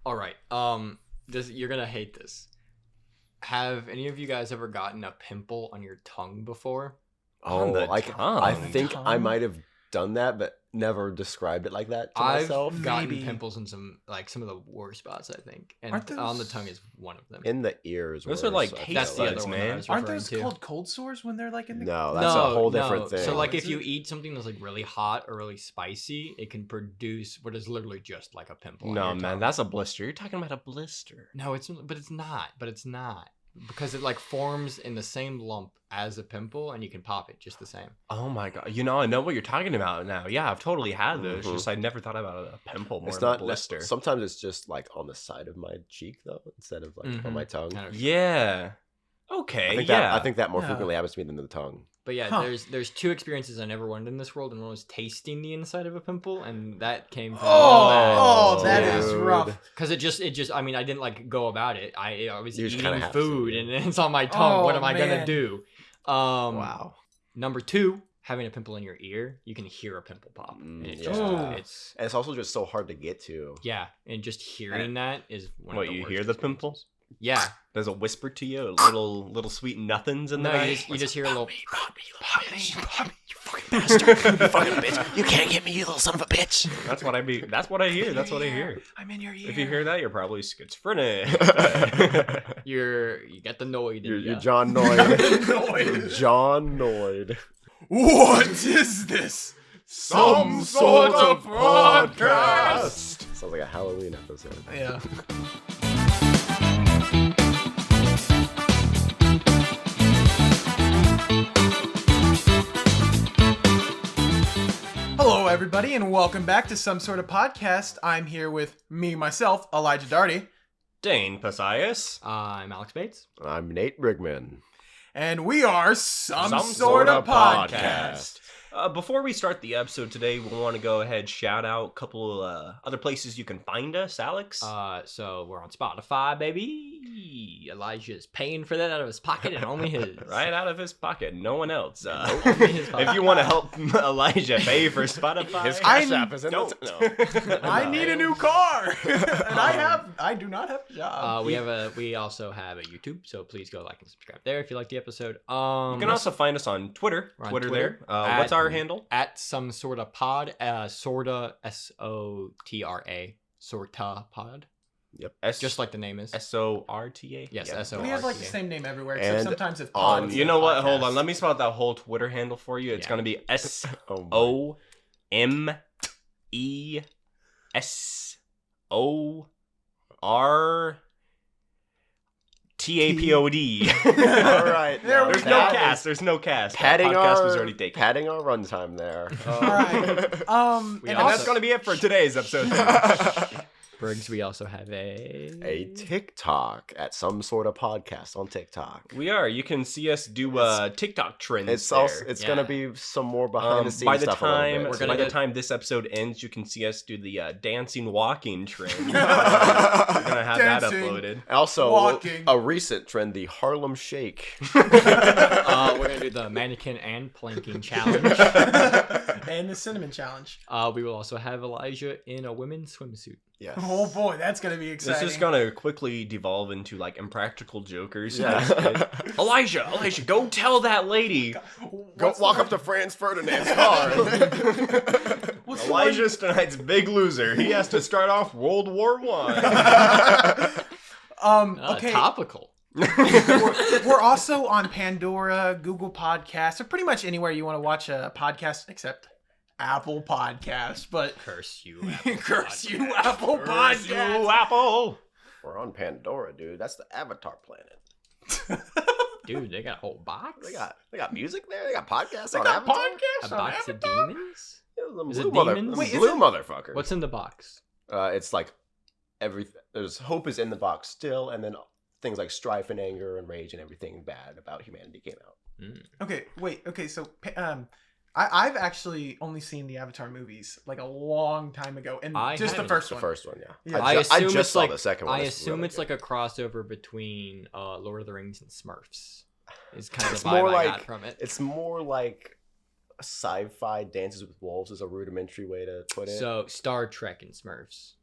All right. You're gonna hate this. Have any of you guys ever gotten a pimple on your tongue before? I think I might have done that, but never described it like that to myself. I've gotten pimples in some of the worst spots, I think, and on the tongue is one of them. In the ears. Those are like that's the other one I was Aren't referring those to. called cold sores when they're like in the? No, that's a whole different thing. So like if you eat something that's like really hot or really spicy, it can produce what is literally just like a pimple. No, on your man, tongue. that's a blister. You're talking about a blister. No, it's not. Because it like forms in the same lump as a pimple, and you can pop it just the same. Oh my god! I know what you're talking about now. Yeah, I've totally had those. Just I never thought about a pimple more than a blister. Sometimes it's just like on the side of my cheek though, instead of like on my tongue. Yeah. Okay. I think that more frequently happens to me than the tongue. But yeah, there's two experiences I never wanted in this world, and one was tasting the inside of a pimple, and that came from that is rough. Because it just I mean, I didn't like go about it. I was eating food and it's on my tongue. What am I gonna do? Wow. Number 2, having a pimple in your ear, you can hear a pimple pop. And it's also just so hard to get to. Yeah, and just hearing that is one of the worst. You hear the pimple? Yeah. There's a whisper to you, little sweet nothings in there. You just hear a little. Pop me, you fucking bastard! You fucking bitch! You can't get me, you little son of a bitch! That's what I mean. That's what I hear. That's what I hear. I'm in your ear. If you hear that, you're probably schizophrenic. You got the Noid. You're John Noid. John Noid. What is this? Some sort of podcast. Sounds like a Halloween episode. Yeah. Hello, everybody, and welcome back to Some Sort of Podcast. I'm here with myself, Elijah Darty. Dane Pasias. I'm Alex Bates. I'm Nate Brigman. And we are Some Sort of Podcast. Before we start the episode today, we want to go ahead and shout out a couple other places you can find us, Alex. So we're on Spotify, baby. Elijah's paying for that out of his pocket and only his. Right out of his pocket, no one else. Only his pocket. If you want to help Elijah pay for Spotify, his cash app is in no. I need a new car, and I do not have a job. We also have a YouTube, so please go like and subscribe there if you like the episode. You can also find us on Twitter. We're on Twitter Twitter. There. What's our handle? At Some Sort of Pod. Sorta SOTRA. Sorta Pod. Yep. Just like the name is. SORTA. Yes, yeah. SORTA. We have like the same name everywhere, except And sometimes it's on- pod. You know what? Hold on. Let me spell out that whole Twitter handle for you. It's gonna be SOMESORTAPOD. All right. There's no cast. Padding That podcast our was already taken. padding our runtime there. All right. And that's gonna be it for today's episode. Briggs, we also have a TikTok at Some Sort of Podcast on TikTok. We are. You can see us do TikTok trends. It's gonna be some more behind the scenes by the stuff. time By the time this episode ends, you can see us do the dancing walking trend. We're gonna have that Dancing. uploaded. Also, Walking. a recent trend, the Harlem Shake. we're gonna do the mannequin and planking challenge. And the cinnamon challenge. We will also have Elijah in a women's swimsuit. Yes. Oh boy, that's gonna be exciting. This is gonna quickly devolve into like Impractical Jokers. Yeah. Elijah, go tell that lady. Go walk up to Franz Ferdinand's car. Elijah's tonight's big loser. He has to start off World War One. Okay. Topical. we're also on Pandora, Google Podcasts, or pretty much anywhere you want to watch a podcast, except Apple Podcasts. But Curse you, Apple. curse you, Apple Podcasts. You Apple. We're on Pandora, dude. That's the Avatar planet. Dude, they got a whole box. They got music there. They got podcasts. They on got Avatar? podcasts A on box of Avatar? demons? Is it demons? Wait, blue motherfucker. What's in the box? It's like everything. There's hope is in the box still, and then things like strife and anger and rage and everything bad about humanity came out. Okay, wait. Okay, so I've actually only seen the Avatar movies like a long time ago, and just the haven't. first The one. first one, yeah. Yeah. I assume just it's saw like the second one. I It's assume really it's good. like a crossover between Lord of the Rings and Smurfs. Is kind of It's the vibe more I like got from it. it's more like sci-fi Dances with Wolves is a rudimentary way to put it. So Star Trek and Smurfs.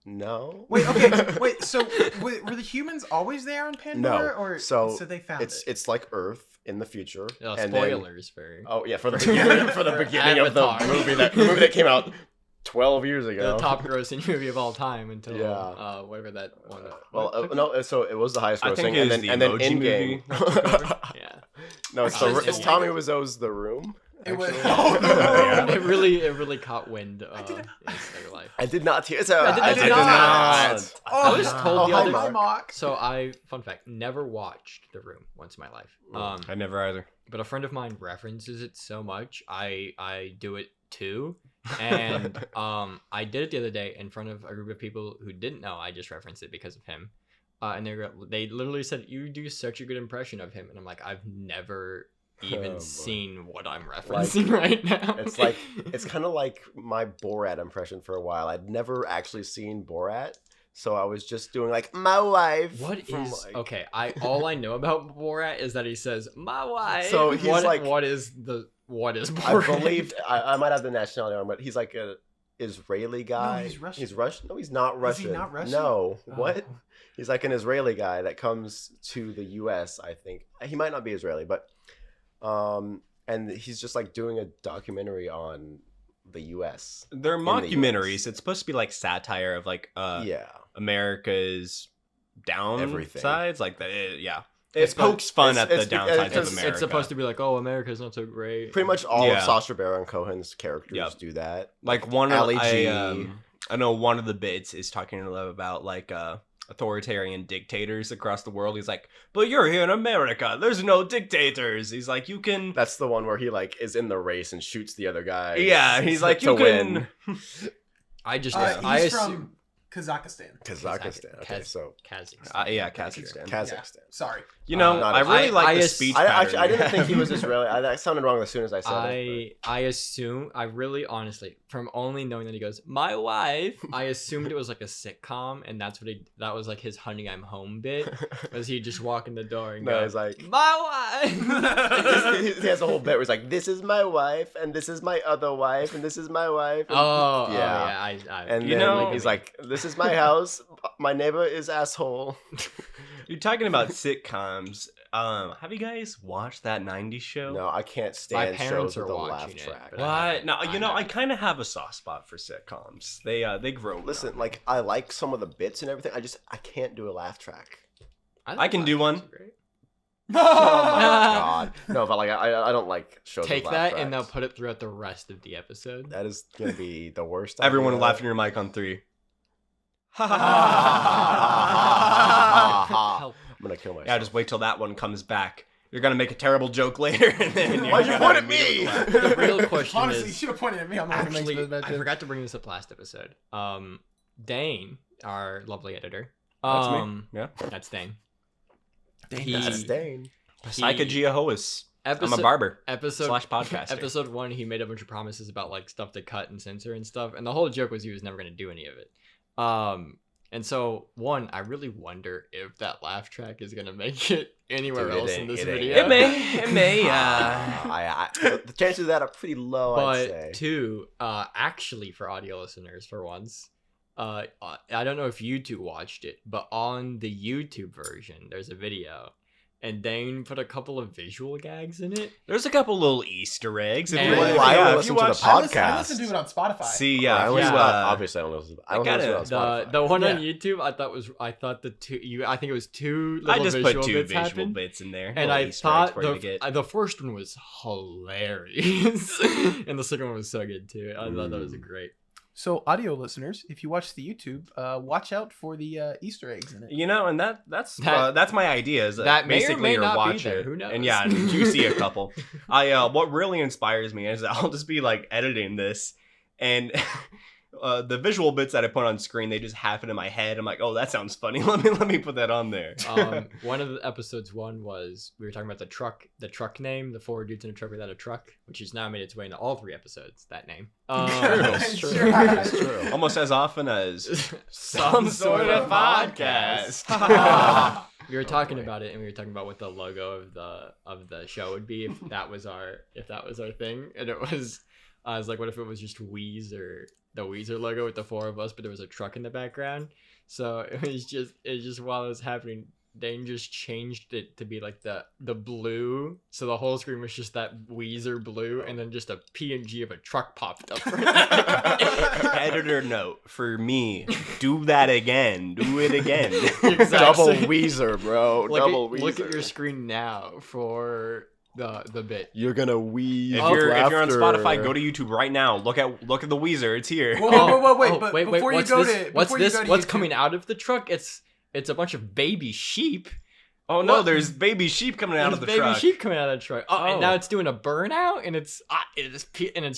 No. Wait, okay, wait. So were the humans always there on Pandora, No. or So they found it's like Earth in the future. Oh, and then- spoilers for. Oh yeah, for the beginning of the Avatar. movie that came out 12 years ago. The top grossing movie of all time until Yeah. whatever that one. Well, no, so it was the highest I grossing, think it and was then the and then Emoji in game. movie that took over. Yeah. No, Actually, it's Tommy Wiseau's The Room. It was. actually. Yeah. It really caught wind of his their life. I did not hear. I did not. Oh, I was told the hi, other. Mark. Mock. So fun fact, never watched The Room once in my life. I never either. But a friend of mine references it so much, I do it too. And I did it the other day in front of a group of people who didn't know. I just referenced it because of him. And they literally said, "You do such a good impression of him." And I'm like, I've never even boy. seen what I'm referencing right now. It's kind of like my Borat impression for a while. I'd never actually seen Borat, so I was just doing like my wife. What from, is like- okay? All I know about Borat is that he says my wife. So he's like- what is I Borat? believe I might have the nationality wrong, but he's like a Israeli guy. he's Russian. He's Russian. No, he's not Russian. Is he not Russian? No. Oh. What? He's like an Israeli guy that comes to the U.S. I think he might not be Israeli, but and he's just like doing a documentary on the U.S. They're the mockumentaries. US. It's supposed to be like satire of like Yeah. America's Everything. downsides. Like yeah. It It's pokes fun it's- at the it's- downsides it's- of America. It's supposed to be like, oh, America's not so great. Pretty much all Yeah. of Sacha Baron Cohen's characters Yep. do that. Like one of Ali G. I know one of the bits is talking about like authoritarian dictators across the world. He's like, but you're here in America. There's no dictators. He's like, you can. That's the one where he like is in the race and shoots the other guy. Yeah, he's like, to you win. can. I just He's I from assume Kazakhstan. Kazakhstan. Okay, so Kazakhstan. Yeah, Kazakhstan. Kazakhstan. Sorry. You know, Not I a- really like I the ass- speech I pattern. actually I didn't think he was Israeli. That sounded wrong as soon as I said it. I assume I really honestly from only knowing that he goes my wife I assumed it was like a sitcom and that was like his honey I'm home bit was he just walk in the door and No, go he's like my wife. he has a whole bit where he's like, "This is my wife, and this is my other wife, and this is my wife." And, yeah I and You then know- he's like, "This is my house. My neighbor is asshole." You're talking about sitcoms. Have you guys watched that '90s show? No, I can't My stand parents shows are with a laugh watching it, track. but What? No, I you know, I haven't. kind of have a soft spot for sitcoms. They grow. Listen, on me. like I like some of the bits and everything. I can't do a laugh track. I can do one. Oh my god, no, but like I don't like shows. Take with laugh that and they'll tracks. put it throughout the rest of the episode. That is gonna be the worst. Everyone idea. laugh in your mic on 3. I'm Help. gonna kill myself. Yeah, just wait till that one comes back. You're gonna make a terrible joke later, and then you're Why'd you gonna point at immediately me? laugh. The real question Honestly, you is should have pointed at me. I'm the one who makes actually the I forgot to bring this up last episode. Dane, our lovely editor. That's me. Yeah. That's Dane. That's Dane. Psycha Giahois. I'm a Episode barber episode / podcaster. Episode 1, he made a bunch of promises about like stuff to cut and censor and stuff, and the whole joke was he was never going to do any of it. And so I really wonder if that laugh track is going to make it anywhere Dude, it else in ain't- this it ain't. video. It may. The chances of that are pretty low. I'd say. But 2, actually for audio listeners for once, I don't know if you two watched it, but on the YouTube version, there's a video. And Dane put a couple of visual gags in it. There's a couple little Easter eggs. If And- you, Well, I yeah, will if listen you to the watch, podcast. I listen to it on Spotify. see, I yeah, only if you, listen- uh, obviously I don't listen. I don't I listen gotta- on Spotify. The one on Yeah. YouTube, I thought the two. I think it was 2 I little just visual put 2 bits visual happened. bits in there. And little I Easter eggs thought for you to get. the first one was hilarious, and the second one was so good too. I thought that was great. So, audio listeners, if you watch the YouTube, watch out for the Easter eggs in it. You know, and that's That- my idea. Is that may or basically may you're not be watching, there. Who knows? And yeah, and you see a couple. What really inspires me is I'll just be like editing this, and the visual bits that I put on screen, they just happen in my head. I'm like, oh, that sounds funny. Let me put that on there. One of the episodes was we were talking about the truck name, the 4 dudes in a truck without a truck, which has now made its way into all 3 episodes. That name. It's true. Sure. It's true. Almost as often as Some sort of podcast. We were talking about it, and we were talking about what the logo of the show would be if that was our thing, and it was. I was like, what if it was just Wheeze or the Weezer logo with the 4 of us, but there was a truck in the background. So it was just while it was happening, Dane just changed it to be like the blue. So the whole screen was just that Weezer blue, and then just a PNG of a truck popped up. Editor note for me: do that again. Do it again. Double Weezer, bro. Double Weezer. Look at your screen now for the bit. You're gonna wheeze. If you're on Spotify, go to YouTube right now. Look at the Weezer. It's here. Wait, before you go to What's YouTube- coming out of the truck? It's a bunch of baby sheep. Oh no, there's baby sheep coming out of the baby truck. sheep coming out of the truck. Oh, and now it's doing a burnout, and it's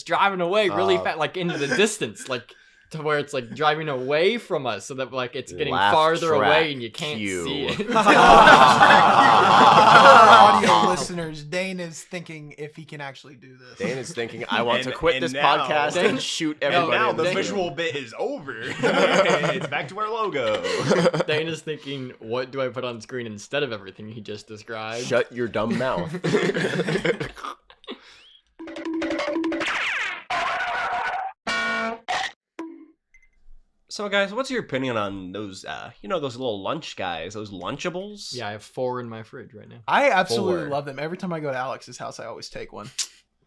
driving away really fast, like into the distance, like to where it's like driving away from us, so that like it's getting Laugh farther track away and you can't cue. see it. For audio listeners, Dane is thinking if he can actually do this. Dane is thinking, I want to And- quit and this now- podcast Dane- and shoot And everybody. now in the this visual room. bit is over. It's back to our logo. Dane is thinking, what do I put on screen instead of everything he just described? Shut your dumb mouth. So guys, what's your opinion on those those little lunch guys, those Lunchables? Yeah, I have 4 in my fridge right now. I absolutely 4. love them. Every time I go to Alex's house, I always take one.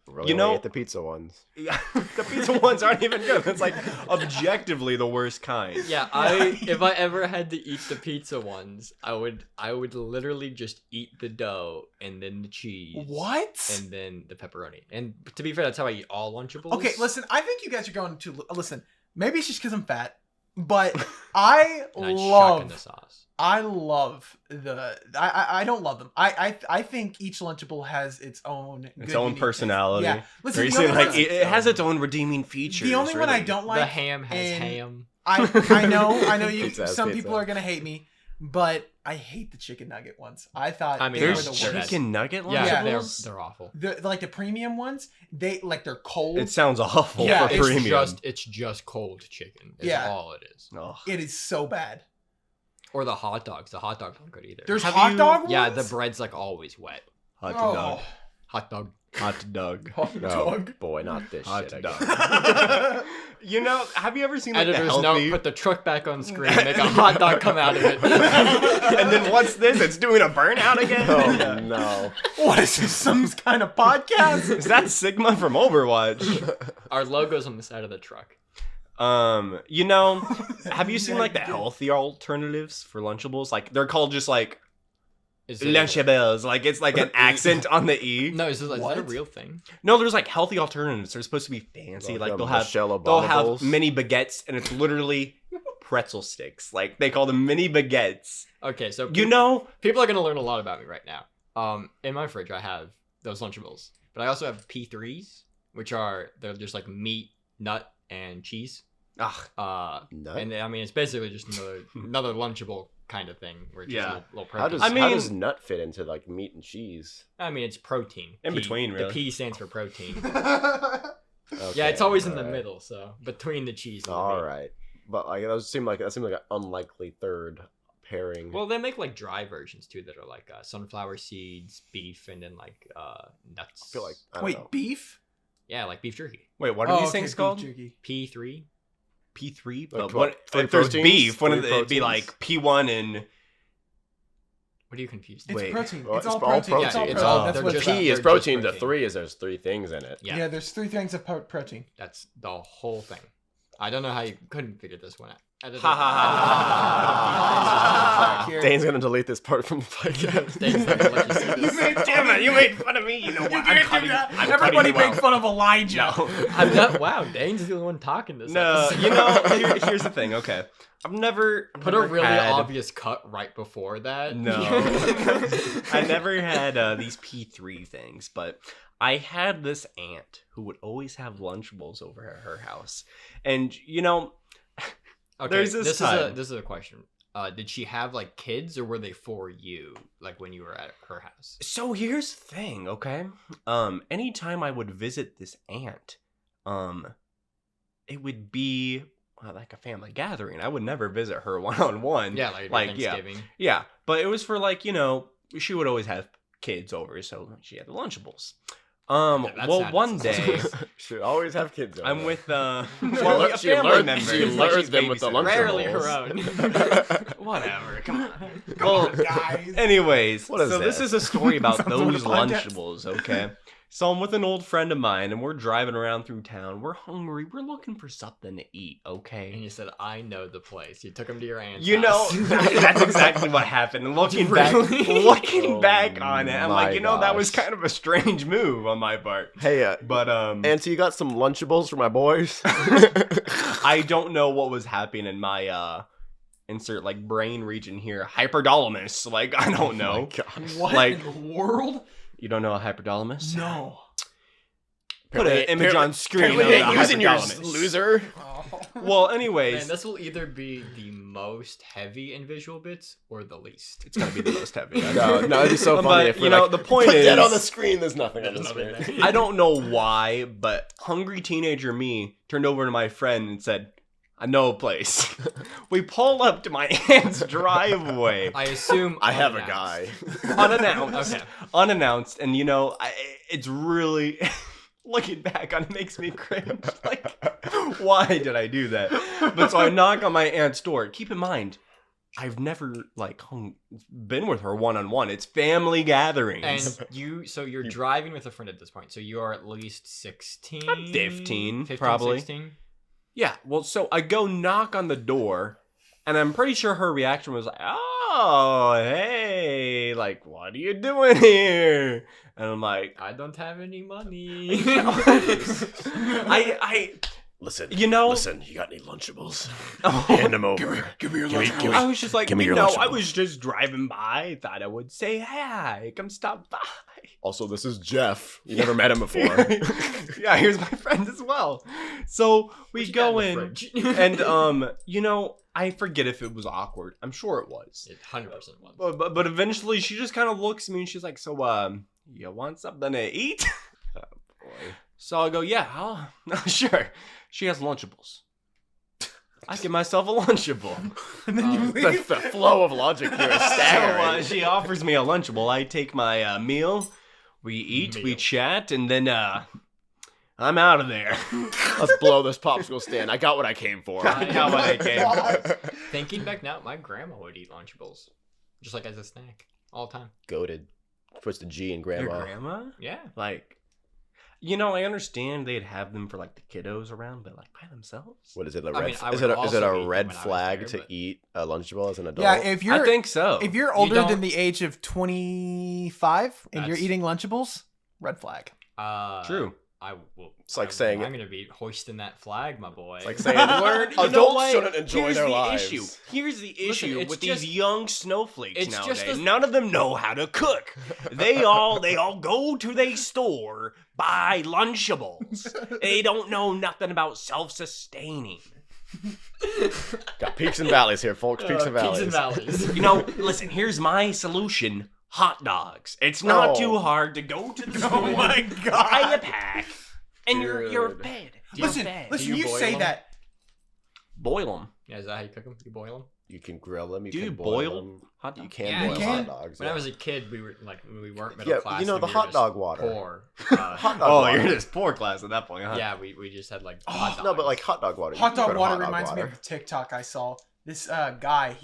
Really You know- only ate the pizza ones. Yeah, the pizza ones aren't even good. It's like objectively the worst kind. Yeah, if I ever had to eat the pizza ones, I would literally just eat the dough and then the cheese. What? And then the pepperoni. And to be fair, that's how I eat all Lunchables. Okay, listen, I think you guys are going to listen. Maybe it's just because I'm fat, but I And I'd shuck in the love. sauce. I love the. I don't love them. I think each Lunchable has its own Its good, own unique personality. taste. Yeah, listen. Or you the say only like one- it has its own redeeming features. the only one I really. don't like. The ham has and ham. I know you. Pizza has Some pizza. people are gonna hate me, but I hate the chicken nugget ones. I thought I mean, they were There's the They're worst. chicken nugget Yeah, Lunchables? they're awful. Like the premium ones, they're cold. It sounds awful Yeah, for it's premium. It's just cold chicken. Is Yeah. all it is. Ugh. It is so bad. Or the hot dogs. The hot dogs aren't good either. There's Have hot you- dog ones. Yeah, the bread's like always wet. Hot Oh. dog. Hot dog. Hot dog. Hot No, dog. boy, not this Hot shit dog. again. You know, have you ever seen like Editor's the healthy? note, put the truck back on screen, make a hot dog come out of it. And then what's this? It's doing a burnout again. Oh no. What is this? Some kind of podcast? Is that Sigma from Overwatch? Our logo's on the side of the truck. You know, have you seen like the healthy alternatives for Lunchables? Like they're called just like Is it- Lunchables. Like it's like an accent on the E. No, is that a What? real thing? No, there's like healthy alternatives. They're supposed to be fancy. Like they'll have Michelle they'll have Abominables. mini baguettes, and it's literally pretzel sticks. Like they call them mini baguettes. Okay, so You know, people are gonna learn a lot about me right now. In my fridge, I have those Lunchables, but I also have P3s, which they're just like meat, nut, and cheese. ugh, Nut? And I mean, it's basically just another Lunchable kind of thing, where it's just Yeah. little How protein. does I how mean- does nut fit into like meat and cheese? I mean, it's protein. In P- between, really. The P stands for protein. Okay, Yeah, it's always in the alright. middle, so between the cheese. And the All meat. right, but like that seemed like an unlikely third pairing. Well, they make like dry versions too that are like sunflower seeds, beef, and then like nuts. I feel like I don't Wait, know. beef? Yeah, like beef jerky. wait, what are these things beef called? jerky. P3. P3. Like But what, what three if there's proteins? beef? Wouldn't Three it be proteins? like P1 and What are you confused? It's Wait. protein. Well, it's all protein. Yeah, It's all it's protein. all- That's they're what just- P they're is just protein. The protein. 3 is there's 3 things in it. Yeah, Yeah, there's 3 things of protein. that's the whole thing. I don't know how you couldn't figure this one out. ha, Here. Dane's gonna delete this part from the podcast. Dane's not gonna let you see this. damn it, you made fun of me. You know what? You I'm can't cutting. do that. I'm Everybody cutting you make out. fun of Elijah. No. I'm not. Wow, Dane's the only one talking this. No, episode. you know, here's the thing. Okay, I've never Put a never really had- obvious cut right before that. No, I never had these P3 things, but I had this aunt who would always have Lunchables over at her house, and you know, Okay, There's this time. This is a question. Did she have like kids, or were they for you, like when you were at her house? so here's the thing. Okay, anytime I would visit this aunt, it would be like a family gathering. I would never visit her one-on-one. Yeah, like, yeah. Thanksgiving. Yeah, but it was for like, you know, she would always have kids over, so she had the Lunchables. Okay, that well, sounded one day suspicious. Should always have kids. over I'm there. with Well, a she family lured- member. she It's like lured she's them with the babysitting. Rarely her Lunchables. own. Whatever. Come on. Come on, guys. Anyways, What is so this this? is a story about Some sort of those podcast? Lunchables, okay? So I'm with an old friend of mine, and we're driving around through town. We're hungry. We're looking for something to eat, And okay? you said, I know the place. You took him to your aunt's You know, house. that's exactly what happened. And looking Really? Oh back on it, I'm my like, that was gosh. kind of a strange move on my part. Hey, But Auntie, you got some Lunchables for my boys? I don't know what was happening in my insert like brain region here. Hyperdalamus. Like, I don't know. What Like- in the world? You don't know a hyperdalamus? No. Put an image on screen. Apparently of ain't the using yours, hyperdalamus. loser. Well, Man, anyways, this will either be the most heavy in visual bits or the least. it's gonna be the most heavy. No, it'd be so But, funny if we the point put is, that on the screen. There's nothing on the There's nothing screen. there. I don't know why, but hungry teenager me turned over to my friend and said, I know a place. We pull up to my aunt's driveway. I assume I have a unannounced. guy. Unannounced. Okay. Unannounced. And it's really looking back on it makes me cringe. Like, why did I do that? But so I knock on my aunt's door. Keep in mind, I've never been with her one-on-one. It's family gatherings. And you're driving with a friend at this point, so you are at least 16? I'm 15, 15, probably. 16? Yeah, well, so I go knock on the door, and I'm pretty sure her reaction was like, oh, hey, like, what are you doing here? And I'm like, I don't have any money. I Listen, you know, listen. You got any Lunchables? oh, Hand them over. Give me your Give me- lunch. give me- I was just like, give me your I Lunchable. was just driving by, thought I would say hi, come stop by. Also, this is Jeff. You never met him before. Yeah, here's my friend as well. So we go in, and I forget if it was awkward. I'm sure it was. It 100% was. But eventually she just kind of looks at me and she's like, so you want something to eat? Oh, boy. So I go, yeah, I'll sure. She has Lunchables. I get myself a Lunchable. And then you The, leave. the flow of logic here is So staggering. she offers me a Lunchable. I take my meal. We eat, we Meal. chat, and then I'm out of there. Let's blow this popsicle stand. I got what I came for. I got what I came for. Thinking back now, my grandma would eat Lunchables. Just like as a snack. All the time. Goated. Puts the G in Your grandma. grandma? Yeah. Like, I understand they'd have them for like the kiddos around, but like by themselves? What is it? A I red? mean, I is would it also eat a them red when I was flag there, to but- eat a Lunchable as an adult? Yeah, if you're I think so. if you're older than don't- the age of 25 and you're That's- eating Lunchables, red flag. True. I will. It's like saying- I'm gonna be hoisting that flag, my boy. It's like saying Learn, adults shouldn't enjoy Here's their the lives. issue. Here's the issue it's with just- these young snowflakes it's just nowadays. a- None of them know how to cook. They all go to their store, buy Lunchables. They don't know nothing about self-sustaining. Got peaks and valleys here, folks. Peaks and valleys. Peaks and valleys. Listen, here's my solution. Hot dogs. It's not Oh. too hard to go to the Oh store, my buy god. a pack, and you're Dude. fed. Do you- Listen, fed. listen, Do you you boil say them? that. Boil them. Yeah, is that how you cook them? You boil them? You can grill them. You Do can you boil boil them. hot You dogs? can Yeah, boil you hot can. dogs. When I yeah. was a kid, we weren't middle Yeah, class. you know and the we hot were dog just water. Poor. Hot dog Oh, water. you're just poor class at that point, huh? Yeah, we just had like Oh, hot dogs. No, but like hot dog water. You Hot can dog put water hot dog reminds me water. of a TikTok I saw. This guy,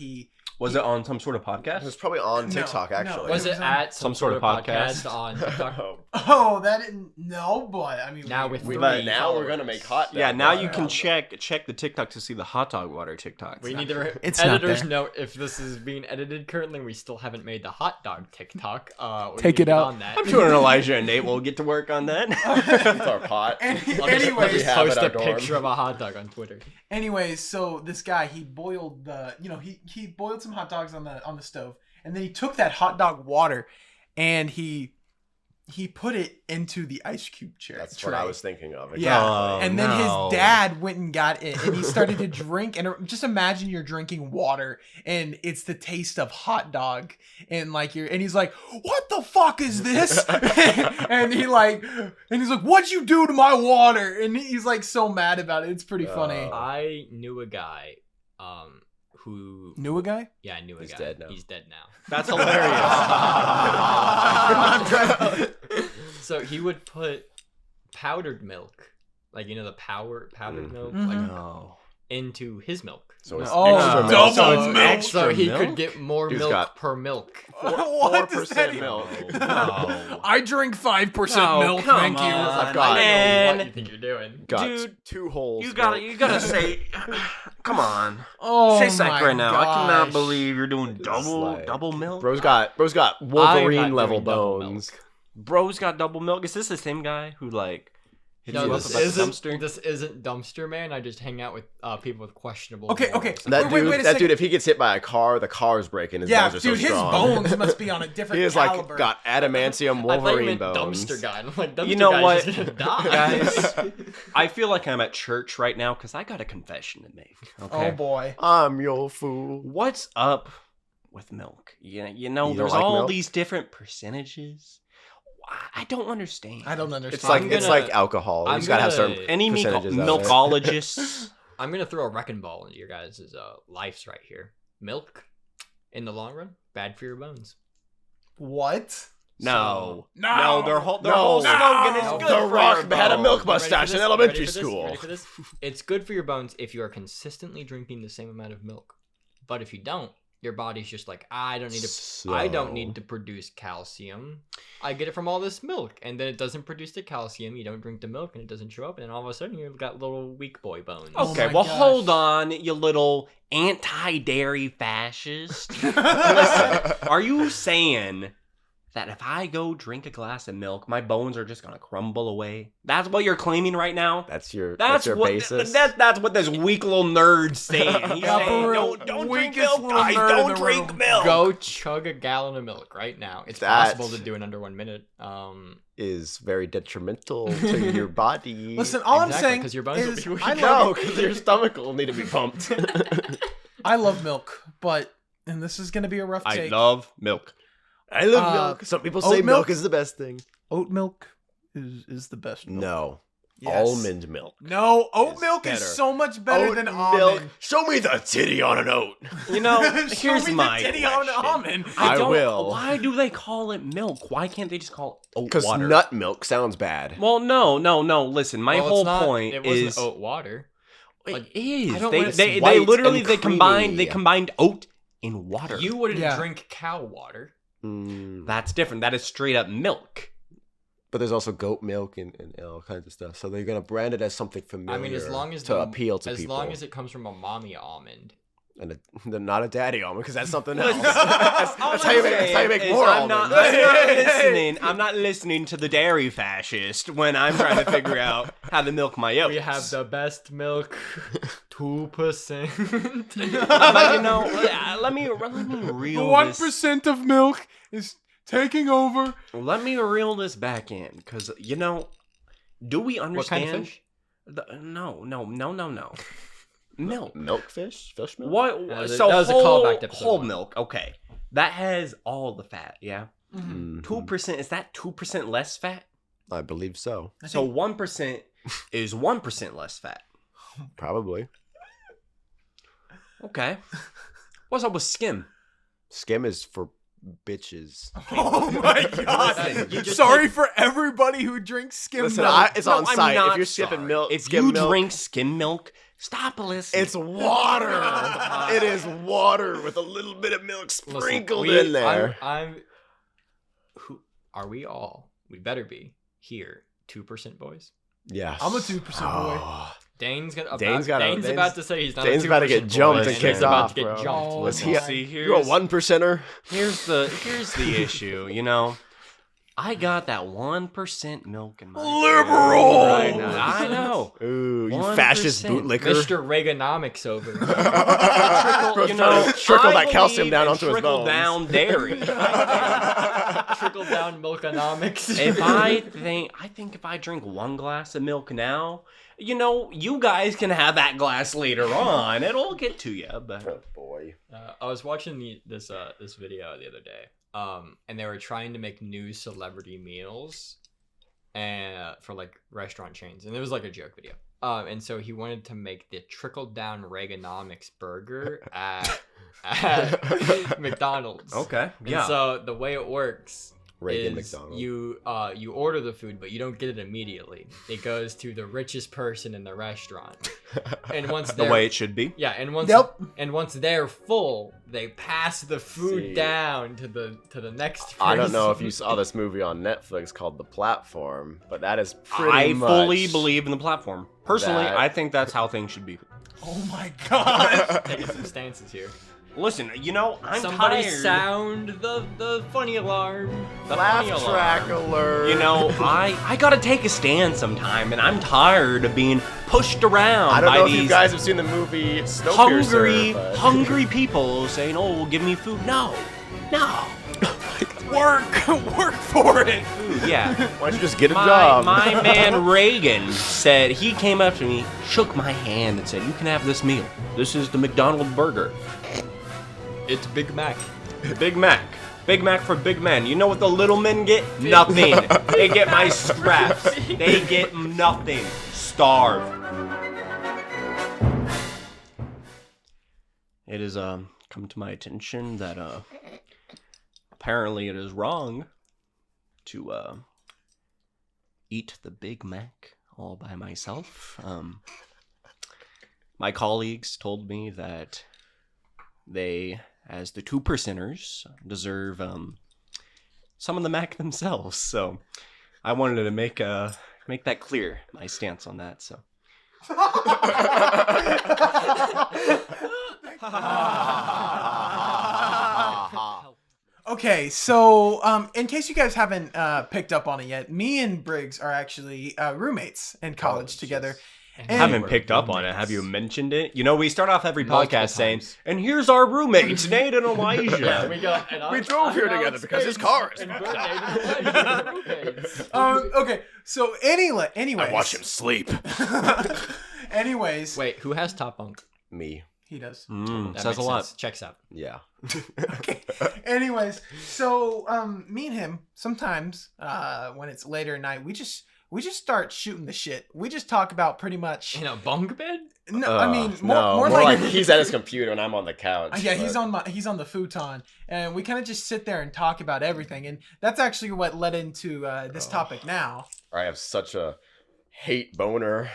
Was it on some sort of It podcast? was probably on No, TikTok, no. actually. Was It it was on at some sort of podcast? on TikTok? oh, that didn't, no, but I mean, Now with We, three now we're gonna followers. make hot dog Yeah, now you water. can check the TikTok to see the hot dog water TikToks. We need to It's not editors there. note if this is being edited currently. We still haven't made the hot dog TikTok. We Take need to it get out. on that. I'm sure Elijah and Nate will get to work on that. It's our pot. I'll just anyways, have it post at a our dorm. picture of a hot dog on Twitter. anyways, so this guy, he boiled the, he boiled some hot dogs on the stove, and then he took that hot dog water, and he put it into the ice cube tray. That's what I was thinking of. Yeah. Oh, And then no. his dad went and got it, and he started to drink. And just imagine you're drinking water, and it's the taste of hot dog, and and he's like, "What the fuck is this?" and he's like, "What'd you do to my water?" And he's like so mad about it. It's pretty funny. I knew a guy, who Knew a guy? yeah, I knew a He's guy. dead now. He's dead now. That's hilarious. So he would put powdered milk, like the powdered milk, Mhm. like No. into his milk. So it's Oh, extra milk. double So it's milk. extra So he milk? could get more Dude's milk got- per milk. What does that 4% even- milk. No. I drink 5% No, milk, come thank you. on. I've got- I Man. know what you think you're doing. Got Dude, 2 holes. You gotta say, come on. Oh Say psych my right now. I cannot gosh. believe you're doing It's double like- double milk. Bro's got I'm Wolverine not level doing double bones. milk. Bro's got double milk. Is this the same guy who like hits No, you up this about the isn't dumpster? this isn't dumpster man. I just hang out with people with questionable. Okay, morals. okay. That Wait dude, a that second. dude, if he gets hit by a car, the car's breaking. His Yeah, bones are so dude, his strong. bones must be on a different He is caliber. like got adamantium I thought you Wolverine meant bones. dumpster guy. I'm like, dumpster You know guy's what, just gonna die. guys? I feel like I'm at church right now because I got a confession to make. Okay. Oh boy. I'm your fool. What's up with milk? You know, You don't there's like all milk? these different percentages. I don't understand. I don't understand. It's like I'm it's gonna- like alcohol. You I'm just gotta have gonna- certain Any percentages of it. milkologists. I'm gonna throw a wrecking ball into your guys' lives right here. Milk, in the long run, bad for your bones. What? No. No. No, their whole No. slogan is No. good. The for Rock your had a milk bones. Ready for mustache this? in elementary Ready for this? school. Ready for this? It's good for your bones if you are consistently drinking the same amount of milk. But if you don't, your body's just like, I don't need to produce calcium. I get it from all this milk, and then it doesn't produce the calcium. You don't drink the milk, and it doesn't show up, and then all of a sudden you've got little weak boy bones. Oh Okay, my well, gosh. hold on, you little anti-dairy fascist. Listen, are you saying that if I go drink a glass of milk, my bones are just gonna crumble away? That's what you're claiming right now? That's your That's your what basis. that's what this weak little nerd's saying. He's Yeah, saying, for real. don't drink Weakest milk, little guys. nerd in Don't the drink room. milk. Go chug a gallon of milk right now. It's That's- possible to do in under 1 minute. Is very detrimental to your body. Listen, all Exactly, I'm saying 'cause your bones will is be weak. I no, love, because your stomach will need to be pumped. I love milk, but and this is gonna be a rough I take. love milk. I love Uh, milk. Some people oat say milk milk? is the best thing. Oat milk is the best milk. No, Yes. almond milk. No, oat is milk better. is so much better Oat than milk. almond. Show me the titty on an oat. You know, Show here's me my the titty on question. almond. I don't- will. Why do they call it milk? Why can't they just call it oat Because water? nut milk sounds bad. Well, no. Listen, my well, it's whole not- point it wasn't is oat water. it is. I don't They want- they, It's they white literally and they creamy. combined oat in water. You wouldn't Yeah. drink cow water. That's different. That is straight up milk. But there's also goat milk and all kinds of stuff. So they're gonna brand it as something familiar. I mean, as long as to appeal to as people. long as it comes from a mommy almond. And not a daddy almond, because that's something else. Listen, that's all how you I'm make, that's how you saying make is more I'm almonds. not listening. I'm not listening to the dairy fascist when I'm trying to figure out how to milk my oats. We have the best milk, 2%. But you know, let me reel this. 1% of milk is taking over. Let me reel this back in, because you know, do we What understand? kind of fish? No. Milk. Milkfish? Fish milk? What? That was a- so that was a whole, callback to episode whole 1. milk. Okay, that has all the fat. Yeah, Mhm. 2%. Is that 2% less fat? I believe so. So 1% is 1% less fat. Probably. Okay. What's up with skim? Skim is for bitches. Oh my god! Listen, you just Sorry for everybody who drinks skim Listen, milk. it's No, on I'm site. If not you're skipping sorry. milk, If skim you milk, drink skim milk, stop listening. it's water. It is water with a little bit of milk Listen, sprinkled we- in there. Who are we all? We better be here. 2% boys. Yes. I'm a 2% boy. Oh, Dane's Dane's about to say he's not. Dane's a about to 2% get boy, jumped and He's kicked about off, to get bro. jumped. Oh, Was my he? See, You're a 1%er. Here's the issue, you know. I got that 1% milk in my Liberal! Right now. I know. Ooh, you 1%. fascist bootlicker. Mr. Reaganomics over. Bro's You trying know, to trickle I that calcium believe down in onto his trickle bones. down dairy. Trickle down milkonomics. If I think if I drink one glass of milk now, you know, you guys can have that glass later on. It'll get to you, but Oh boy. I was watching this video the other day, and they were trying to make new celebrity meals, and for like restaurant chains, and it was like a joke video. And so he wanted to make the trickle down Reaganomics burger at McDonald's. okay, And so the way it works Reagan is McDonald. you order the food, but you don't get it immediately. It goes to the richest person in the restaurant, and once The way it should be. yeah, and once Yep. and once they're full, they pass the food See. down to the next person. I don't know if you saw this movie on Netflix called The Platform, but that is pretty I much fully believe in the platform. Personally, that- I think that's how things should be. Oh my god. taking some stances here. Listen, I'm Somebody tired. sound the funny alarm. The laugh funny alarm. track alert. I gotta take a stand sometime, and I'm tired of being pushed around I don't by know if these you guys have seen the movie Snowpiercer. hungry people saying, "Oh, give me food." No. Work for it. Food, yeah. Why don't you just get a My job? man Reagan said, he came up to me, shook my hand, and said, "You can have this meal. This is the McDonald's burger. It's Big Mac. Big Mac. Big Mac for big men. You know what the little men get? Nothing. They get my scraps. They get nothing. Starve." It has come to my attention that apparently it is wrong to eat the Big Mac all by myself. My colleagues told me that they, as the 2%ers, deserve some of the Mac themselves. So I wanted to make that clear, my stance on that. So. Okay, so in case you guys haven't picked up on it yet, me and Briggs are actually roommates in college together. And- Haven't picked up on it. Have you mentioned it? We start off every Multiple podcast saying, times. "And here's our roommates, Nate and Elijah." We drove here together because his car is Okay, so anyways. sleep. Anyways, Wait, who has top bunk? Me. he does. That Says a makes lot. sense. Checks out. Yeah. Okay. Anyways, so me and him sometimes when it's later at night, we just start shooting the shit. We just talk about pretty much. In a bunk bed? No, I mean no, more more like, like he's at his computer and I'm on the couch. yeah, but- he's on the futon, and we kind of just sit there and talk about everything, and that's actually what led into this topic now. I have such a hate boner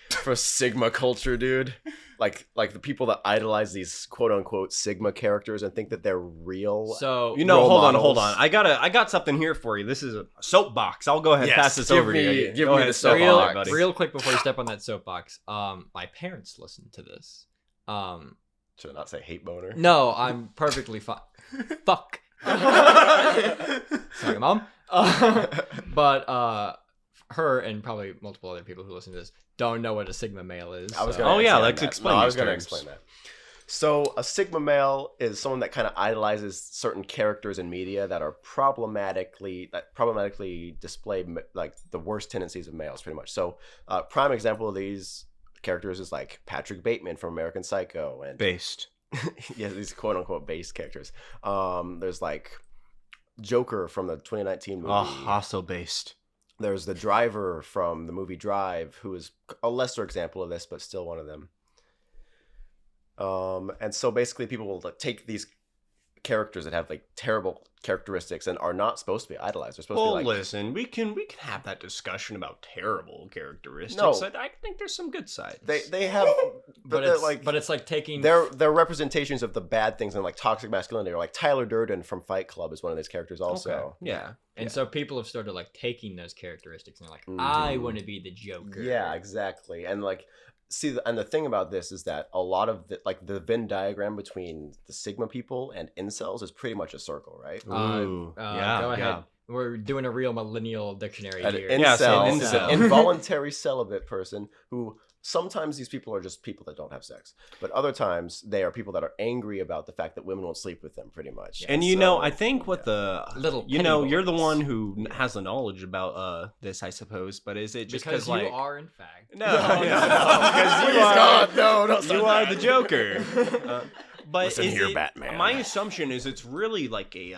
for Sigma culture, dude. Like the people that idolize these quote unquote Sigma characters and think that they're real. So Role hold models. on. I got something here for you. This is a soapbox. I'll go ahead and Yes, pass this give over to me- you. give Go me ahead, the step real, on it, buddy. real quick before you step on that soapbox, my parents listen to this. Should I not say hate boner? No, I'm perfectly fine. Fuck. Sorry, Mom. But her and probably multiple other people who listen to this don't know what a Sigma male is. I was so- gonna Oh, yeah, explain let's that. explain No, I these was going to terms. explain that. So a Sigma male is someone that kind of idolizes certain characters in media that are problematically display like the worst tendencies of males, pretty much. So prime example of these characters is like Patrick Bateman from American Psycho and Based. yeah, these quote unquote base characters. There's like Joker from the 2019 movie. Also based. There's the driver from the movie Drive, who is a lesser example of this, but still one of them. And so basically people will like, take these characters that have like terrible characteristics and are not supposed to be idolized. They're supposed Well, to be like, listen, we can have that discussion about terrible characteristics. No. I think there's some good sides. they have, But it's like taking they're representations of the bad things and like toxic masculinity. Or like Tyler Durden from Fight Club is one of these characters also. Okay. Yeah. and so people have started like taking those characteristics and they're like, Mhm. I want to be the Joker. Yeah, exactly. And like, see, and the thing about this is that a lot of the Venn diagram between the Sigma people and incels is pretty much a circle, right? Ooh, yeah, Go ahead. yeah. We're doing a real millennial dictionary An here. Yeah, so incel an is incel. an involuntary celibate person who sometimes these people are just people that don't have sex, but other times they are people that are angry about the fact that women won't sleep with them, pretty much. And so, I think what the Little you're the petty one boys. who has the knowledge about this, I suppose. But is it just because like you are in fact. no, No, because Please, you are God, no, don't you say are that. the Joker. But Listen is here, it- Batman. My assumption is it's really like a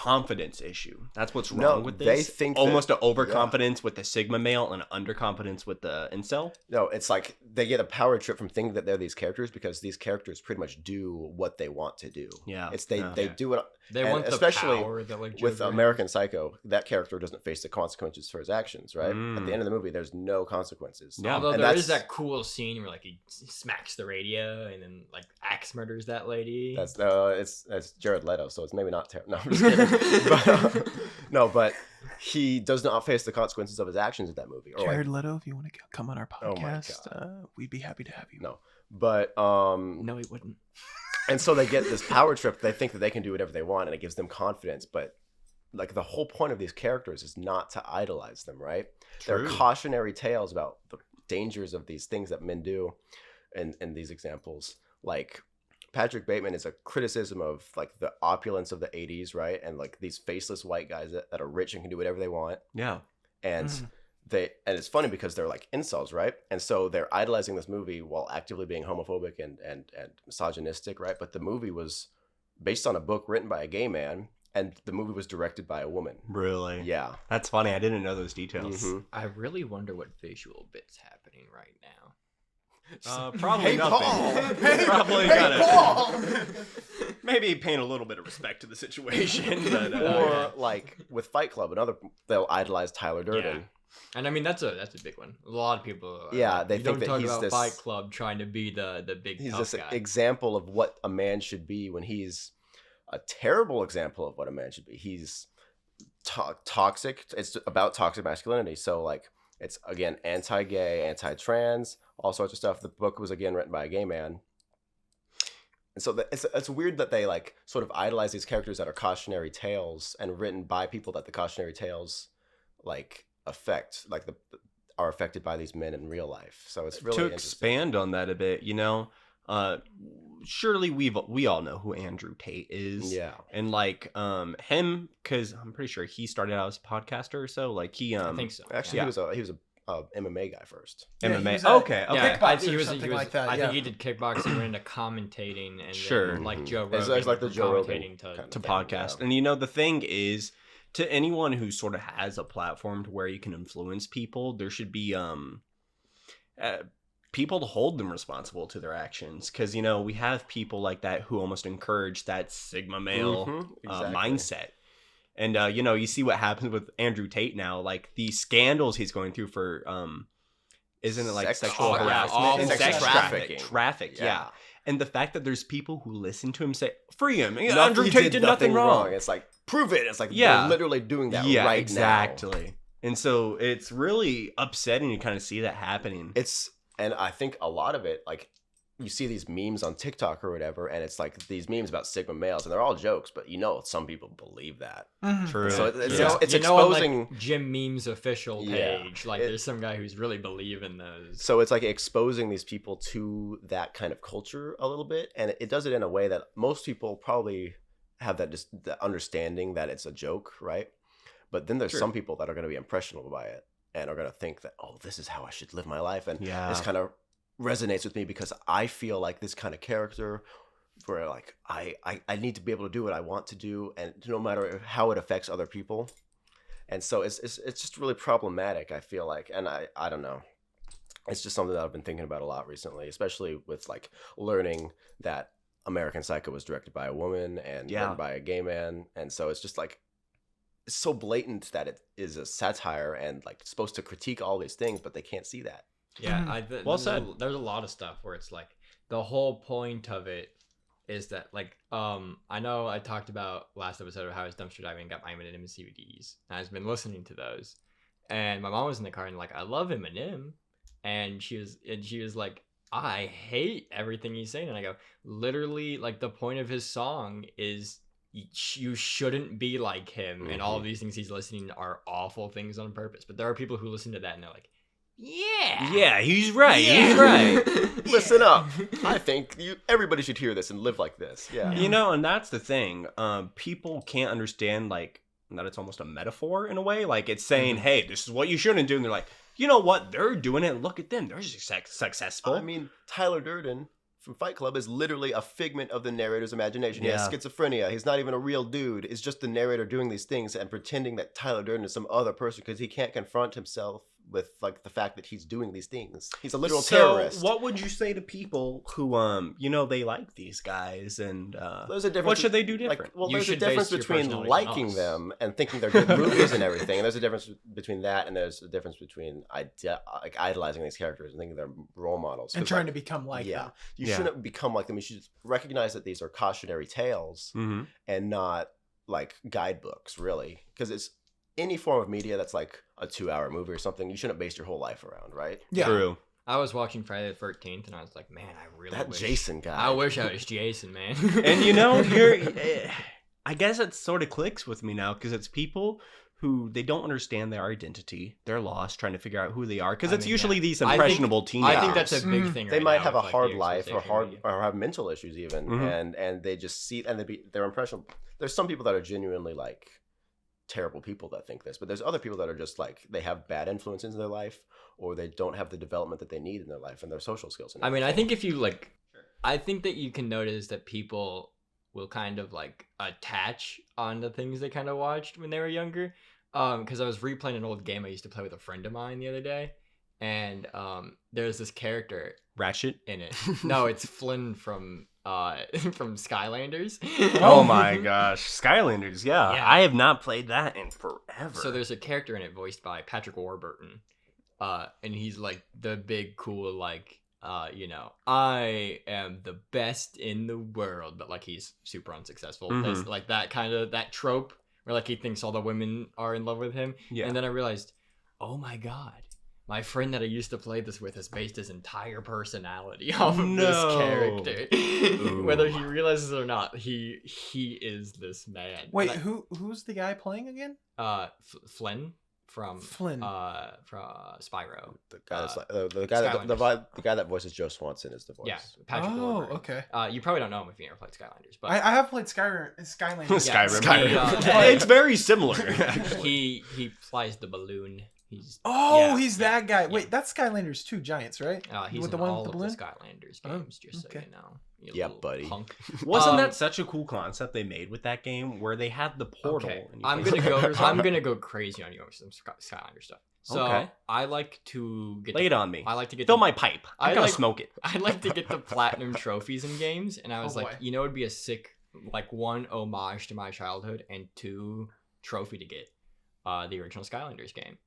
confidence issue. That's what's No, wrong with this. they think almost that- an overconfidence with the Sigma male and an underconfidence with the incel. No, it's like they get a power trip from thinking that they're these characters because these characters pretty much do what they want to do. Yeah. It's they Yeah. do it. They And want the especially power that like With Joker American Psycho, that character doesn't face the consequences for his actions, right? At Mm. the end of the movie, there's no consequences. Yeah. Although And there is that's- that cool scene where like he smacks the radio and then like axe murders that lady. That's it's Jared Leto, so it's maybe not terrible. No, I'm just kidding. But, but he does not face the consequences of his actions in that movie. Or Jared Leto, if you want to come on our Oh my podcast, we'd be happy to have you. No. But No, he wouldn't. and so they get this power trip. They think that they can do whatever they want, and it gives them confidence. But like the whole point of these characters is not to idolize them, right? They're True. cautionary tales about the dangers of these things that men do, in these examples. Like Patrick Bateman is a criticism of like the opulence of the '80s, right? And like these faceless white guys that are rich and can do whatever they want, Yeah. and and it's funny because they're like incels, right? And so they're idolizing this movie while actively being homophobic and misogynistic, right? But the movie was based on a book written by a gay man, and the movie was directed by a woman. Really? Yeah. That's funny. I didn't know those details. Mhm. I really wonder what visual bit's happening right now. Probably Hey, nothing. Paul! Probably Hey, gotta Paul! maybe paying a little bit of respect to the situation. But, Or yeah. like with Fight Club, they'll idolize Tyler Durden. Yeah. And I mean that's a big one. A lot of people. Yeah, they you think don't that talk he's about this- Fight Club trying to be the big He's tough this guy. example of what a man should be when he's a terrible example of what a man should be. He's toxic. It's about toxic masculinity. So like it's again anti-gay, anti-trans, all sorts of stuff. The book was again written by a gay man. And so it's weird that they like sort of idolize these characters that are cautionary tales and written by people that the cautionary tales like affect, like are affected by these men in real life. So it's really to interesting. expand on that a bit, surely we all know who Andrew Tate is. Yeah. And like him, because I'm pretty sure he started out as a podcaster or so. Like he I think so. Actually, Yeah. he was a MMA guy first. Yeah, he MMA. was a- Okay. Yeah, Kickboxer I think he or was, something he was like that, I yeah. think he did kickboxing, went into commentating, and Sure. then, like Mhm. Joe It's Rogan, like the Joe Rogan commentating kind To of thing, podcast. yeah. And the thing is, to anyone who sort of has a platform to where you can influence people, there should be people to hold them responsible to their actions. Because we have people like that who almost encourage that Sigma male Mhm, exactly. mindset. And you see what happens with Andrew Tate now, like the scandals he's going through for isn't it like Sex sexual trafficking. harassment awful and sex sex trafficking. traffic, yeah. And the fact that there's people who listen to him say, "Free him, Nothing- Andrew he Tate did nothing wrong." It's like, prove it. It's like, Yeah. they're literally doing that Yeah, right now. exactly. And so it's really upsetting to kind of see that happening. And I think a lot of it, like, you see these memes on TikTok or whatever, and it's like these memes about Sigma males, and they're all jokes, but some people believe that. True. So it's You know, it's you know on, like, exposing. Jim Meme's official Yeah. page. Like, It- there's some guy who's really believing those. So it's like exposing these people to that kind of culture a little bit, and it does it in a way that most people probably have that understanding that it's a joke, right? But then there's Sure. some people that are going to be impressionable by it and are going to think that, oh, this is how I should live my life, and Yeah. this kind of resonates with me because I feel like this kind of character, where like I need to be able to do what I want to do, and no matter how it affects other people. And so it's just really problematic, I feel like, and I don't know. It's just something that I've been thinking about a lot recently, especially with like learning that American Psycho was directed by a woman and Yeah. written by a gay man, and so it's just like it's so blatant that it is a satire and like supposed to critique all these things, but they can't see that. Yeah, Mhm. Well said. There's a lot of stuff where it's like the whole point of it is that like I know I talked about last episode of how I was dumpster diving and got my Eminem CDs. And I've been listening to those, and my mom was in the car and like I love Eminem, and she was like I hate everything he's saying, and I go literally like the point of his song is you shouldn't be like him, and all of these things he's listening are awful things on purpose. But there are people who listen to that and they're like, Yeah, he's right. Yeah. He's right. Listen up. I think everybody should hear this and live like this. Yeah. And that's the thing. People can't understand like that it's almost a metaphor in a way. Like it's saying, hey, this is what you shouldn't do. And they're like, you know what? They're doing it. Look at them. They're successful. I mean, Tyler Durden from Fight Club is literally a figment of the narrator's imagination. He has Yeah. schizophrenia. He's not even a real dude. It's just the narrator doing these things and pretending that Tyler Durden is some other person because he can't confront himself with like the fact that he's doing these things. He's a literal terrorist. What would you say to people who they like these guys and There's a difference. what should they do different? Like, well, You there's a should difference base your between personality on liking us. them and thinking they're good movies and everything. And there's a difference between that and there's a difference between like idolizing these characters and thinking they're role models. And 'Cause, trying like, to become like them. you Yeah. shouldn't become like them. You should recognize that these are cautionary tales Mm-hmm. and not like guidebooks, really. Because it's any form of media that's like a 2-hour movie or something, you shouldn't base your whole life around, right? Yeah. True. I was watching Friday the 13th and I was like, man, I really That wish. Jason guy. I wish I was Jason, man. And you're I guess it sort of clicks with me now because it's people who they don't understand their identity. They're lost trying to figure out who they are because I it's mean, usually yeah. these I think- impressionable teenagers. I think that's a big Mm. thing. They right might now have a with, like, hard the life or social media. have mental issues even, Mhm. and they just see and they're impressionable. There's some people that are genuinely like terrible people that think this, but there's other people that are just like they have bad influences in their life or they don't have the development that they need in their life and their social skills. And I mean, I everything. think if you like, I think that you can notice that people will kind of like attach on the things they kind of watched when they were younger. Because I was replaying an old game I used to play with a friend of mine the other day, and there's this character Ratchet. in it. No, it's Flynn from from Skylanders. Oh my gosh, Skylanders! Yeah, Yeah. I have not played that in forever. So there's a character in it voiced by Patrick Warburton, and he's like the big cool like I am the best in the world, but like he's super unsuccessful. Mhm. That's like that trope where like he thinks all the women are in love with him. Yeah. And then I realized, oh my god, my friend that I used to play this with has based his entire personality off of No. this character. Ooh. Whether he realizes it or not, he is this man. Wait, And who's the guy playing again? Flynn from Flynn. Spyro. the guy that's uh, like the guy that voices Joe Swanson is the voice. Yeah, Patrick Oh, Warburton. okay. You probably don't know him if you never played Skylanders, but I have played Skylanders. Skyrim. It's very similar. Actually. he flies the balloon. He's Oh, yeah, he's yeah, that guy. yeah. Wait, that's Skylanders 2 Giants, right? He's With in the one all with the of balloon? the Skylanders Oh, games, just okay. so you know. You Yeah, little buddy. punk. Wasn't Um, that such a cool concept they made with that game where they had the portal? Okay, and you I'm could- gonna go crazy on you with some Skylander stuff. So Okay. I like to get Lay it on me. I like to get Fill the- my pipe. I I gotta like- smoke it. I like to get the platinum trophies in games, and I was Oh, like, boy. it'd be a sick like one homage to my childhood and two trophy to get the original Skylanders game.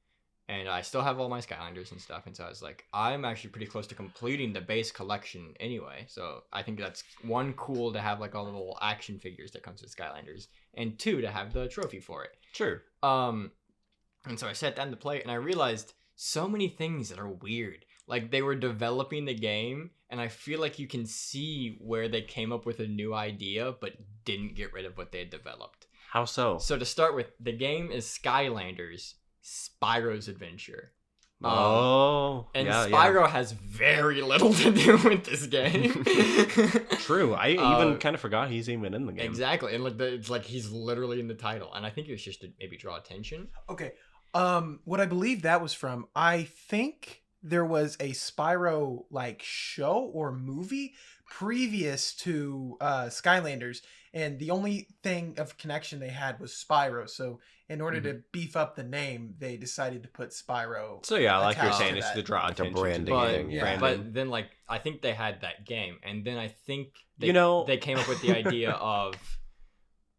And I still have all my Skylanders and stuff, and so I was like, I'm actually pretty close to completing the base collection anyway. So I think that's one, cool to have like all the little action figures that comes with Skylanders, and two, to have the trophy for it. Sure. And so I sat down to play, and I realized so many things that are weird. Like they were developing the game, and I feel like you can see where they came up with a new idea, but didn't get rid of what they had developed. How so? So to start with, the game is Skylanders, Spyro's Adventure. And yeah, Spyro has very little to do with this game. True. I even kind of forgot he's even in the game. Exactly, and like it's like he's literally in the title, and I think it was just to maybe draw attention. Okay. What I believe that was from, I think there was a Spyro like show or movie previous to Skylanders, and the only thing of connection they had was Spyro. So in order to beef up the name, they decided to put Spyro. So yeah, like you're attached saying, to it's that. to draw Like a attention. branding But, thing. yeah. but then like I think they had that game, and then I think they, You know- they came up with the idea of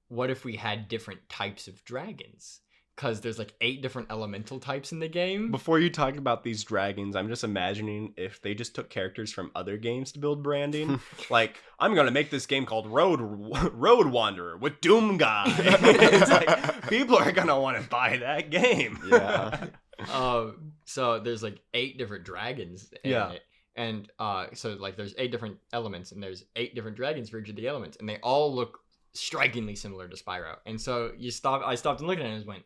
what if we had different types of dragons? Because there's like 8 different elemental types in the game. Before you talk about these dragons, I'm just imagining if they just took characters from other games to build branding. Like, I'm gonna make this game called Road Wanderer with Doom Guy. It's like people are gonna want to buy that game. Yeah. So there's like 8 different dragons in Yeah. it. And so like there's 8 different elements, and there's 8 different dragons for each of the elements, and they all look strikingly similar to Spyro. And so I stopped and looked at it and just went,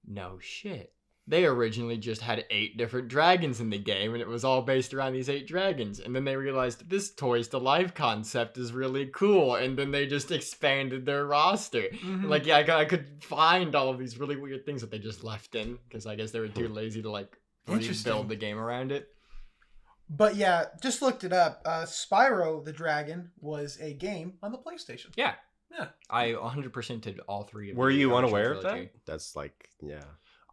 no shit. They originally just had 8 different dragons in the game, and it was all based around these 8 dragons. And then they realized this Toys to Life concept is really cool, and then they just expanded their roster. Mhm. Like, yeah, I could find all of these really weird things that they just left in, because I guess they were too lazy to like really Interesting. build the game around it. But yeah, just looked it up. Spyro the Dragon was a game on the PlayStation. Yeah. Yeah. I 100% did all three of Were the you original unaware of trilogy. that? That's like, yeah.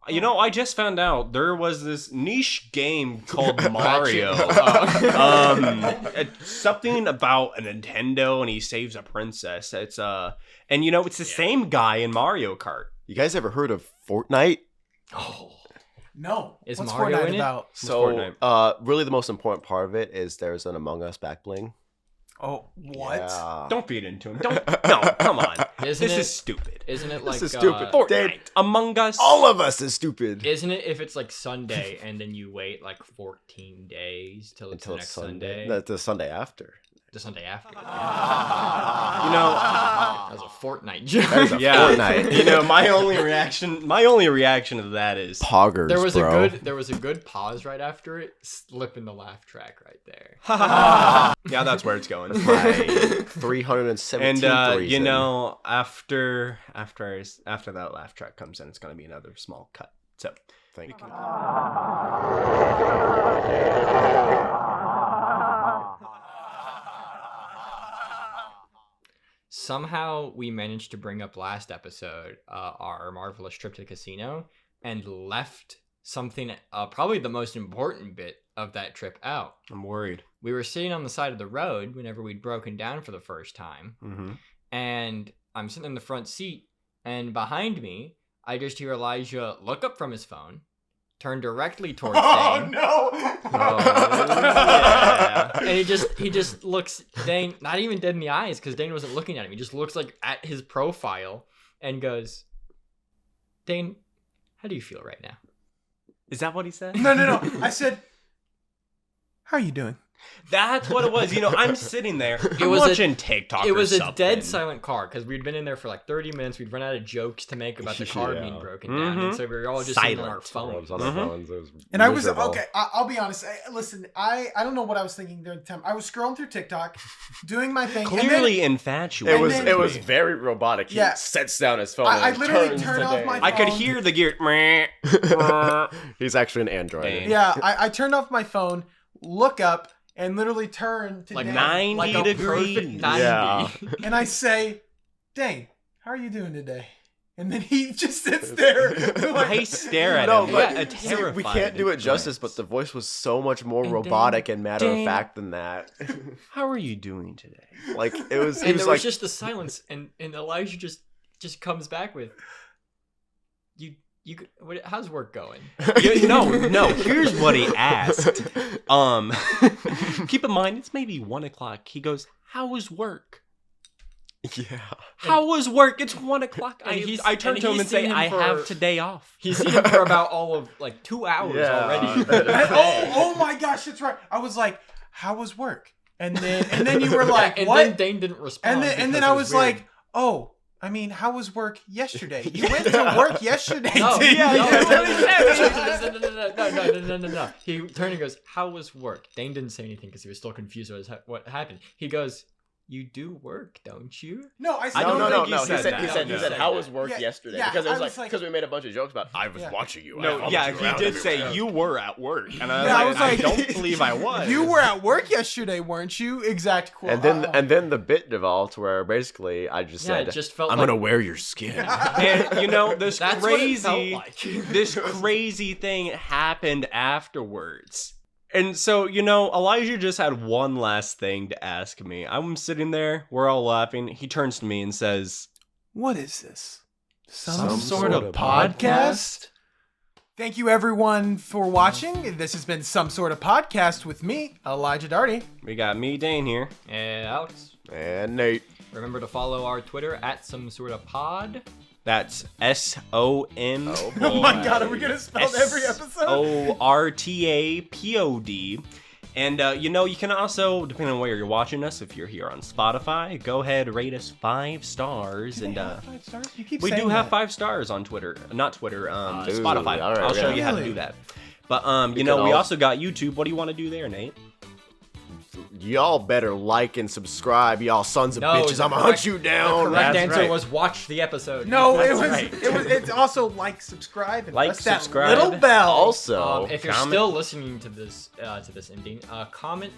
You know, I just found out there was this niche game called Mario. It's something about a Nintendo, and he saves a princess. It's and you know, it's the same guy in Mario Kart. You guys ever heard of Fortnite? Oh. No. Is What's Mario Fortnite in it? about? So, really the most important part of it is there's an Among Us back bling. Oh, what? Yeah. Don't feed into him. Don't. No, come on. This is stupid. Isn't it like This is stupid. Fortnite, Among Us. All of us is stupid. Isn't it if it's like Sunday and then you wait like 14 days till it's the next Sunday? That's the Sunday after. The Sunday after. You know, That was a Fortnite joke. That is a Fortnite. You know, my only reaction to that is Poggers, There was bro. there was a good pause right after it, slipping the laugh track right there. yeah, that's where it's going. My 317 And you know, after that laugh track comes in, it's gonna be another small cut. So Thank you. Somehow we managed to bring up last episode our marvelous trip to the casino and left something, probably the most important bit of that trip out. I'm worried. We were sitting on the side of the road whenever we'd broken down for the first time, Mm-hmm. and I'm sitting in the front seat, and behind me, I just hear Elijah look up from his phone, turn directly towards Dane. no! yeah. And he just looks Dane, not even dead in the eyes, because Dane wasn't looking at him. He just looks like at his profile and goes, Dane, how do you feel right now? Is that what he said? No. I said, how are you doing? That's what it was. You know, I'm sitting there. I'm was watching TikTok. It was or a something. dead silent car, because we'd been in there for like 30 minutes. We'd run out of jokes to make about the car Yeah. being broken down, and so we were all just sitting on our Silent. phones. On our Mhm. phones, it was And I was miserable. okay. I'll be honest. Listen, I don't know what I was thinking during the time. I was scrolling through TikTok, doing my thing. Clearly It infatuated. was then- it was very robotic. He Yeah. sets down his phone. I and literally turns turned to off Dane. my I could phone. hear the gear. He's actually an android. Dane. Yeah, I turned off my phone, look up, and literally turn to Like Dane, 90 like a perfect degrees. 90. Yeah. and I say, Dane, how are you doing today? And then he just sits there. like, I stare at No, him. but Yeah, a see, we terrified can't do it glance. justice, but the voice was so much more And robotic and matter of Dane. fact than that. How are you doing today? Like it was. He And was there like, was just the silence, and Elijah just comes back with, how's work going? No. Here's what he asked. Keep in mind it's maybe 1 o'clock. He goes, "How was work? yeah. How was work? It's 1 o'clock." And he's- I turn and to him he's and say, seen him "I for- have today off." He's seen him for about all of like 2 hours Yeah. already. oh my gosh, that's right. I was like, how was work? And then you were like, and what? then Dane didn't respond. And then because I it was weird. like, oh, I mean, how was work yesterday? You went to work yesterday, No, didn't yeah, you? yeah, that's what he no. He turned and goes, "How was work?" Dane didn't say anything because he was still confused about what happened. He goes, "You do work, don't you?" No, I said, I don't No. think he He said said, that. he said, No. he said, how was work Yeah, yesterday? yeah, Because it I was was like, like- we made a bunch of jokes about, I was Yeah. watching you. I No, followed yeah, you he around did say everywhere. you were at work, and Yeah, I was I like- don't believe I was. you were at work yesterday, weren't you? Exact quote. And then the bit developed where basically I just Yeah, said, it just felt I'm like gonna wear your skin. And you know, this that's what it felt crazy, like. this crazy thing happened afterwards. And so, you know, Elijah just had one last thing to ask me. I'm sitting there, we're all laughing. He turns to me and says, what is this? Some sort of podcast? Thank you, everyone, for watching. This has been Some Sort of Podcast with me, Elijah Darty. "We got me, Dane, here." And Alex, And Nate. remember to follow our Twitter at some sort of pod. That's SOM. Oh my God, are we going to spell every episode? SORTAPOD. And, you know, you can also, depending on where you're watching us, if you're here on Spotify, go ahead, rate us 5 stars. And Five stars? You keep we saying do have that. 5 stars on Twitter. Not Twitter, Ooh, Spotify. all right, I'll show yeah. you how to Really? do that. But, We you know, could we all- also got YouTube. What do you want to do there, Nate? y'all better like and subscribe, y'all sons of No, bitches. the I'm gonna correct- hunt you The down. correct That's answer right. was watch the episode. No, That's it was, right. it's also like, subscribe, and Like, press that subscribe. little bell. Also, If you're comment. still listening to this ending, comment.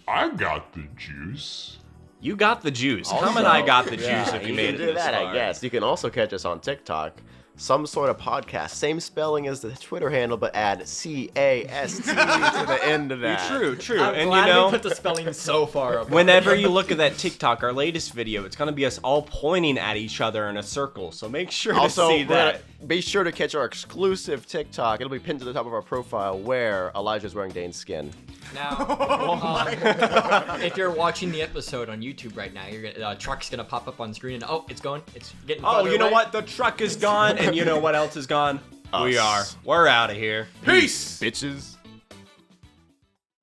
I got the juice. You got the juice. also, Comment I got the juice yeah, if you made can it do this that, far. I guess. You can also catch us on TikTok. Some sort of podcast, same spelling as the Twitter handle, but add CAST to the end of that. True. I'm And glad you know, we put the spelling so far up. whenever you look at that TikTok, our latest video, it's gonna be us all pointing at each other in a circle. So make sure Also, to see that. be sure to catch our exclusive TikTok. It'll be pinned to the top of our profile where Elijah's wearing Dane's skin. Now, if you're watching the episode on YouTube right now, you're gonna truck's gonna pop up on screen, and it's getting. Oh, farther you know away. what? The truck is gone, and you know what else is gone? Us. We're out of here. Peace. Bitches.